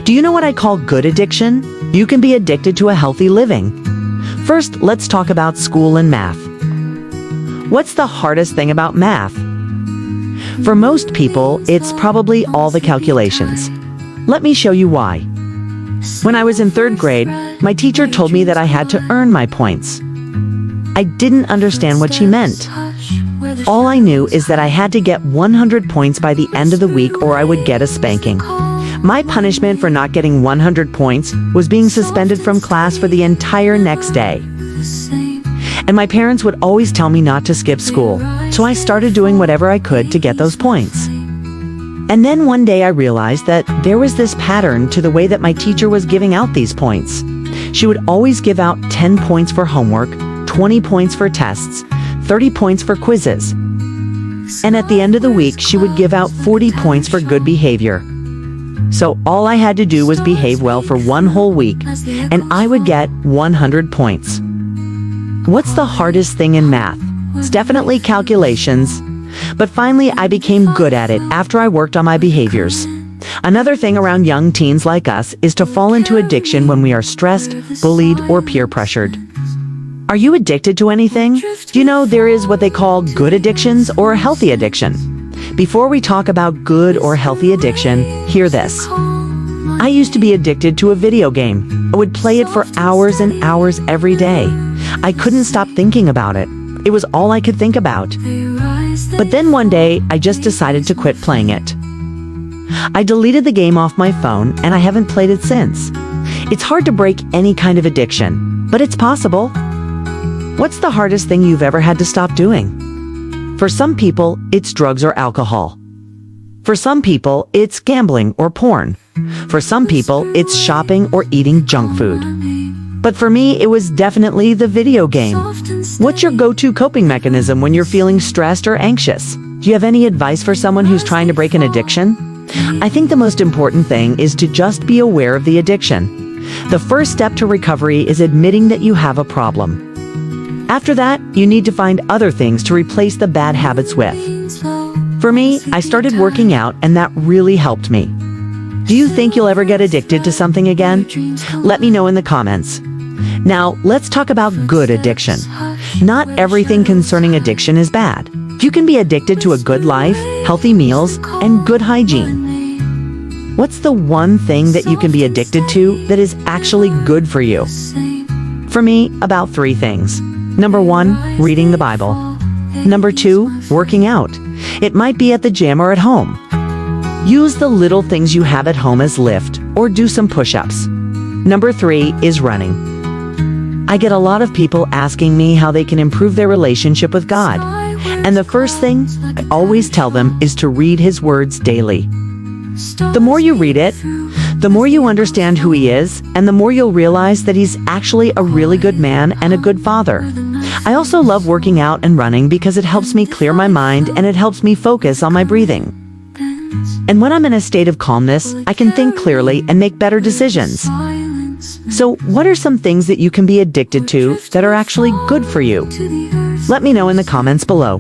Do you know what I call good addiction? You can be addicted to a healthy living. First, let's talk about school and math. What's the hardest thing about math? For most people, it's probably all the calculations. Let me show you why. When I was in 3rd grade, my teacher told me that I had to earn my points. I didn't understand what she meant. All I knew is that I had to get 100 points by the end of the week or I would get a spanking. My punishment for not getting 100 points was being suspended from class for the entire next day. And my parents would always tell me not to skip school, so I started doing whatever I could to get those points. And then one day I realized that there was this pattern to the way that my teacher was giving out these points. She would always give out 10 points for homework, 20 points for tests, 30 points for quizzes. And at the end of the week, she would give out 40 points for good behavior. So all I had to do was behave well for one whole week, and I would get 100 points. What's the hardest thing in math? It's definitely calculations. But finally, I became good at it after I worked on my behaviors. Another thing around young teens like us is to fall into addiction when we are stressed, bullied, or peer pressured. Are you addicted to anything? Do you know there is what they call good addictions or healthy addiction? Before we talk about good or healthy addiction, hear this. I used to be addicted to a video game. I would play it for hours and hours every day. I couldn't stop thinking about it. It was all I could think about. But then one day, I just decided to quit playing it. I deleted the game off my phone, and I haven't played it since. It's hard to break any kind of addiction, but it's possible. What's the hardest thing you've ever had to stop doing? For some people, it's drugs or alcohol. For some people, it's gambling or porn. For some people, it's shopping or eating junk food. But for me, it was definitely the video game. What's your go-to coping mechanism when you're feeling stressed or anxious? Do you have any advice for someone who's trying to break an addiction? I think the most important thing is to just be aware of the addiction. The first step to recovery is admitting that you have a problem. After that, you need to find other things to replace the bad habits with. For me, I started working out, and that really helped me. Do you think you'll ever get addicted to something again? Let me know in the comments. Now, let's talk about good addiction. Not everything concerning addiction is bad. You can be addicted to a good life, healthy meals, and good hygiene. What's the one thing that you can be addicted to that is actually good for you? For me, about 3 things. Number 1, reading the Bible. Number 2, working out. It might be at the gym or at home. Use the little things you have at home as lift, or do some push-ups. Number 3 is running. I get a lot of people asking me how they can improve their relationship with God. And the first thing I always tell them is to read His words daily. The more you read it, the more you understand who He is, and the more you'll realize that He's actually a really good man and a good father. I also love working out and running because it helps me clear my mind and it helps me focus on my breathing. And when I'm in a state of calmness, I can think clearly and make better decisions. So, what are some things that you can be addicted to that are actually good for you? Let me know in the comments below.